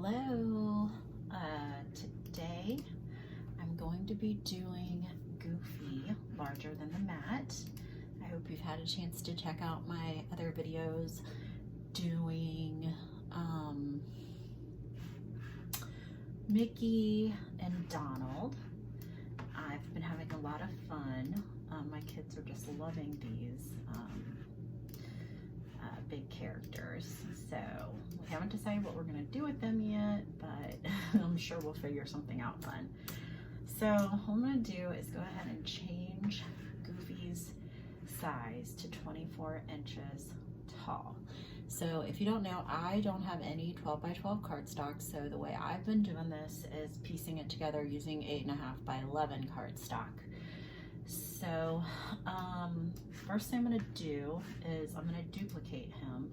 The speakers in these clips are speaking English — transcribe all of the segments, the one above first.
Hello, today I'm going to be doing Goofy larger than the mat. I hope you've had a chance to check out my other videos doing Mickey and Donald. I've been having a lot of fun. My kids are just loving these big characters. So we haven't decided what we're going to do with them yet, but I'm sure we'll figure something out fun. So what I'm going to do is go ahead and change Goofy's size to 24 inches tall. So if you don't know, I don't have any 12 by 12 cardstock, so the way I've been doing this is piecing it together using 8.5 by 11 cardstock. So first thing I'm going to do is I'm going to duplicate him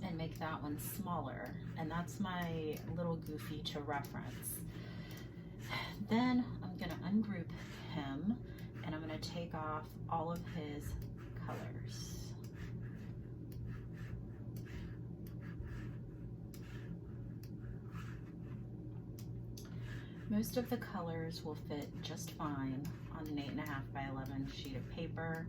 and make that one smaller, and that's my little Goofy to reference. Then I'm going to ungroup him and I'm going to take off all of his colors. Most of the colors will fit just fine on an 8.5 by 11 sheet of paper.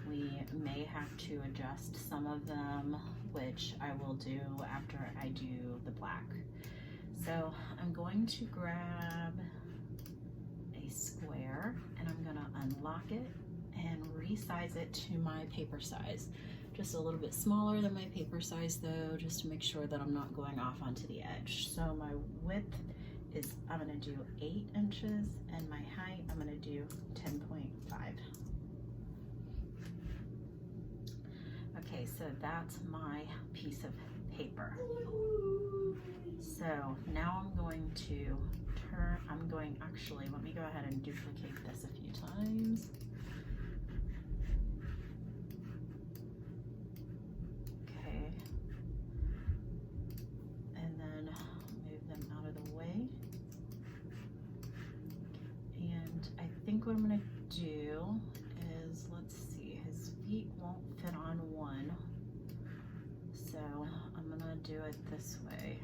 We may have to adjust some of them, which I will do after I do the black. So I'm going to grab a square and I'm going to unlock it and resize it to my paper size. Just a little bit smaller than my paper size though, just to make sure that I'm not going off onto the edge. So my width is, I'm going to do 8 inches, and my height I'm going to do 10.5. Okay, so that's my piece of paper. So now I'm going to actually, let me go ahead and duplicate this a few times. Okay. And then move them out of the way. And I think what I'm going to do is, let's see, his feet won't fit on one. So I'm going to do it this way.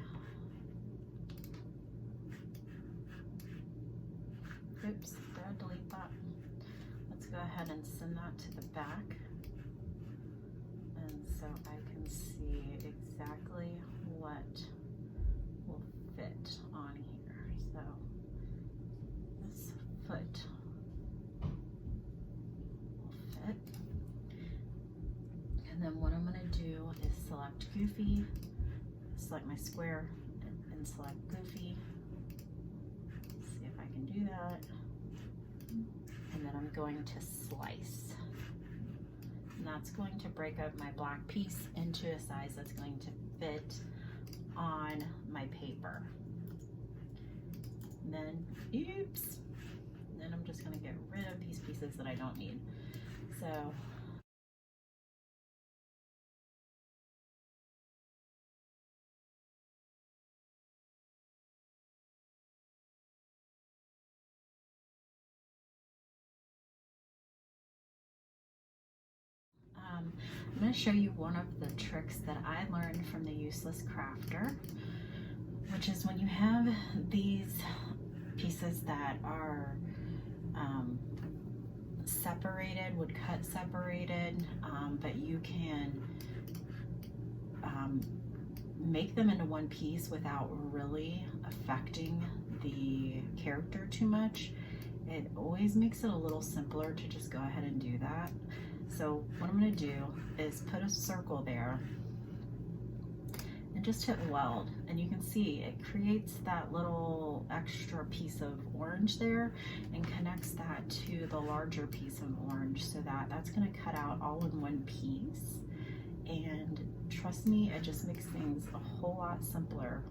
Oops, did I delete that? Let's go ahead and send that to the back. And so I can see exactly what will fit on here. So this foot will fit. And then what I'm going to do is select Goofy, select my square, and select Goofy. See if I can do that. And then I'm going to slice. And that's going to break up my black piece into a size that's going to fit on my paper. And then, oops. And then I'm just going to get rid of these pieces that I don't need. So I'm going to show you one of the tricks that I learned from the Useless Crafter, which is when you have these pieces that are separated, would cut separated, but you can make them into one piece without really affecting the character too much. It always makes it a little simpler to just go ahead and do that. So what I'm going to do is put a circle there and just hit weld, and you can see it creates that little extra piece of orange there and connects that to the larger piece of orange, so that's going to cut out all in one piece. And trust me, it just makes things a whole lot simpler.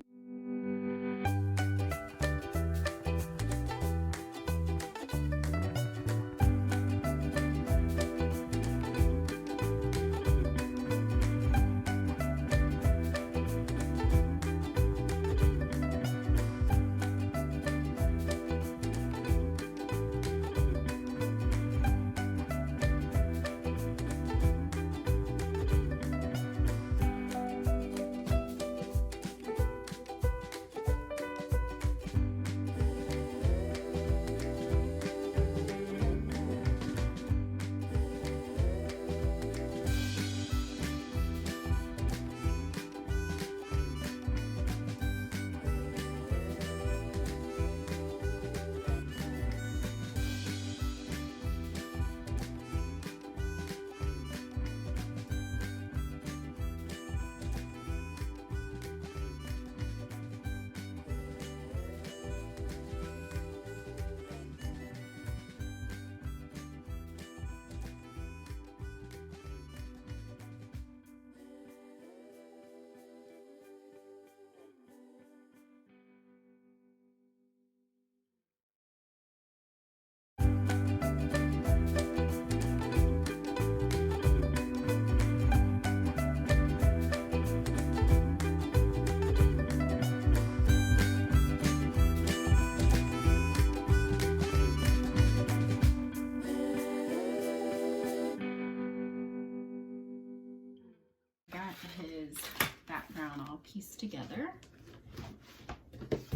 all pieced together.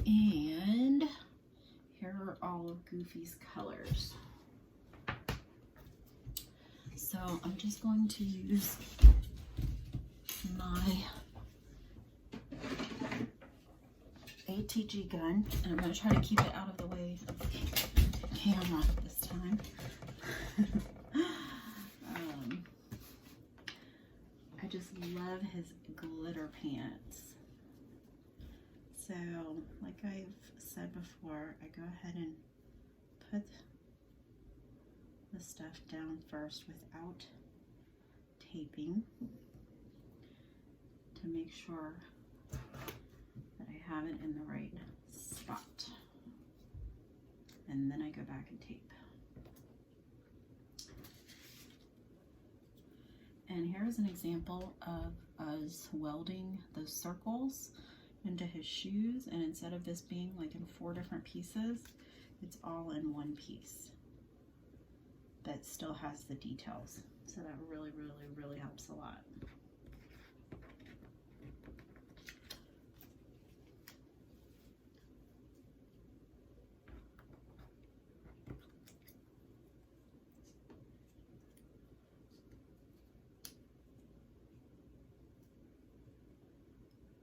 And here are all of Goofy's colors. So I'm just going to use my ATG gun, and I'm going to try to keep it out of the way of the camera this time. I just love his glitter pants. So, like I've said before, I go ahead and put the stuff down first without taping to make sure that I have it in the right spot. And then I go back and tape. And here's an example of us welding those circles into his shoes, and instead of this being like in 4 different pieces, it's all in one piece that still has the details. So that really, really, really helps a lot.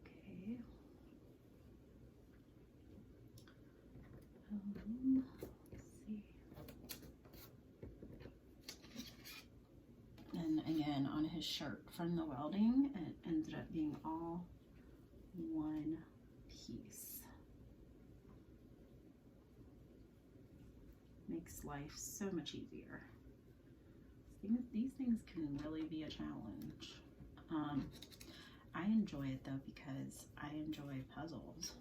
Let's see. And again, on his shirt from the welding, it ended up being all one piece. Makes life so much easier. These things can really be a challenge. I enjoy it though because I enjoy puzzles.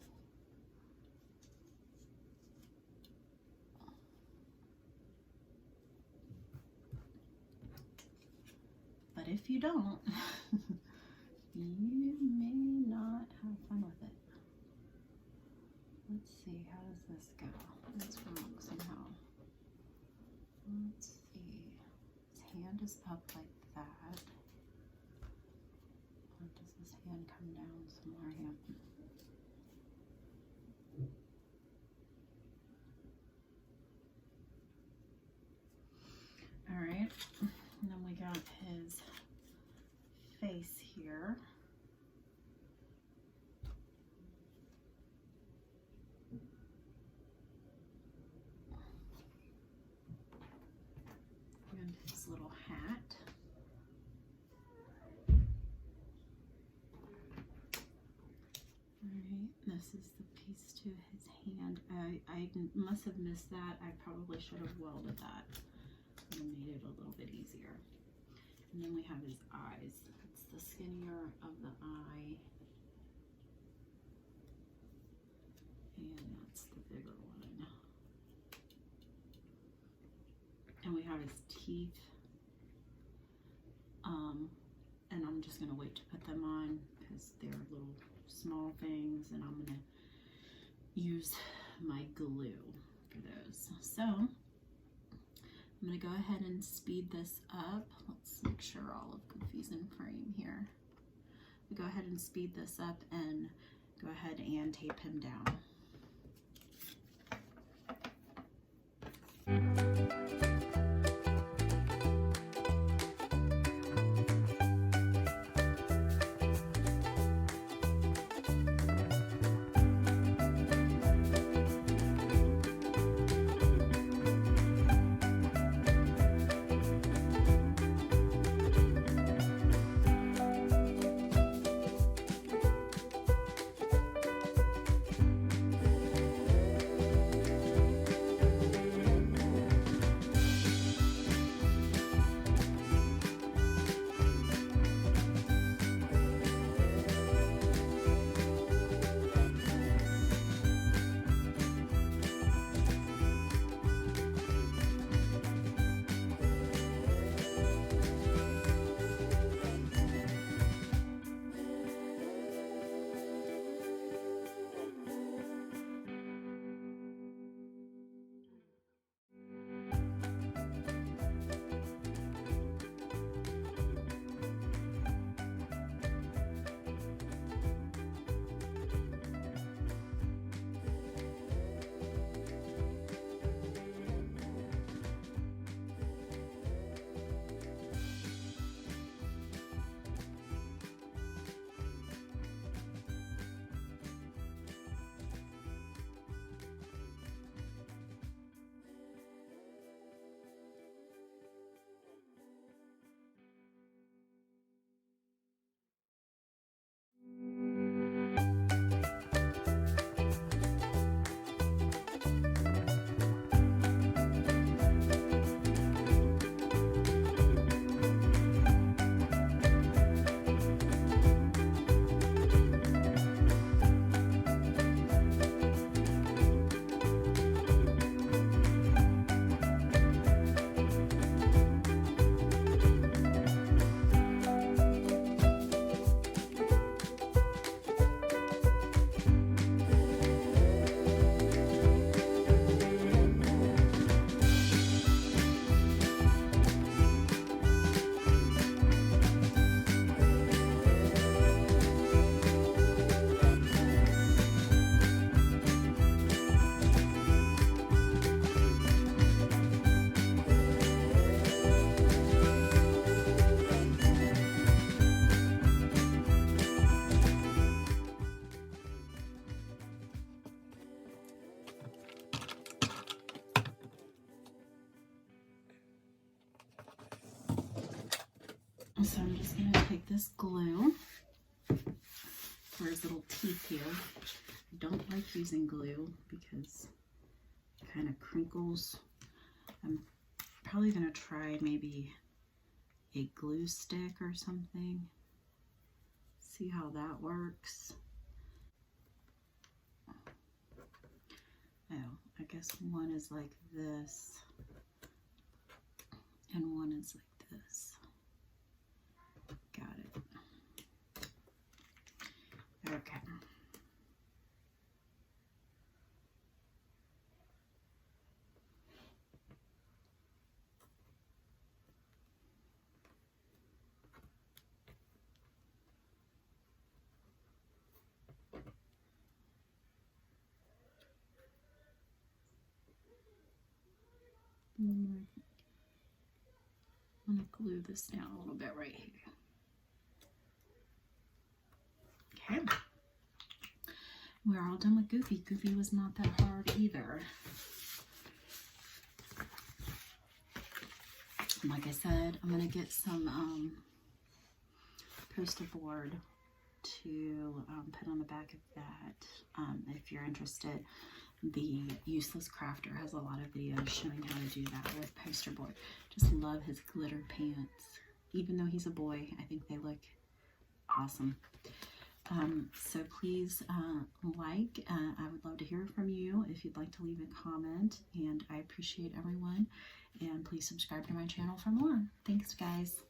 But if you don't, you may not have fun with it. Let's see, how does this go? It's wrong somehow. Let's see. His hand is up like that. Or does his hand come down somewhere here? All right. And then we got his face here. And his little hat. Alright, this is the piece to his hand. I must have missed that. I probably should have welded that. And made it a little bit easier. And then we have his eyes. It's the skinnier of the eye. And that's the bigger one. And we have his teeth. And I'm just going to wait to put them on because they're little small things, and I'm going to use my glue for those. So I'm going to go ahead and speed this up. Let's make sure all of Goofy's in frame here. We go ahead and speed this up and go ahead and tape him down. So I'm just going to take this glue for his little teeth here. I don't like using glue because it kind of crinkles. I'm probably going to try maybe a glue stick or something. See how that works. Oh, I guess one is like this and one is like this. Got it. Okay. I'm going to glue this down a little bit right here. Okay. We're all done with Goofy. Goofy was not that hard either. Like I said, I'm going to get some poster board to put on the back of that. If you're interested, the Useless Crafter has a lot of videos showing how to do that with poster board. Just love his glitter pants. Even though he's a boy, I think they look awesome. So please like. I would love to hear from you if you'd like to leave a comment, and I appreciate everyone. And please subscribe to my channel for more. Thanks, guys.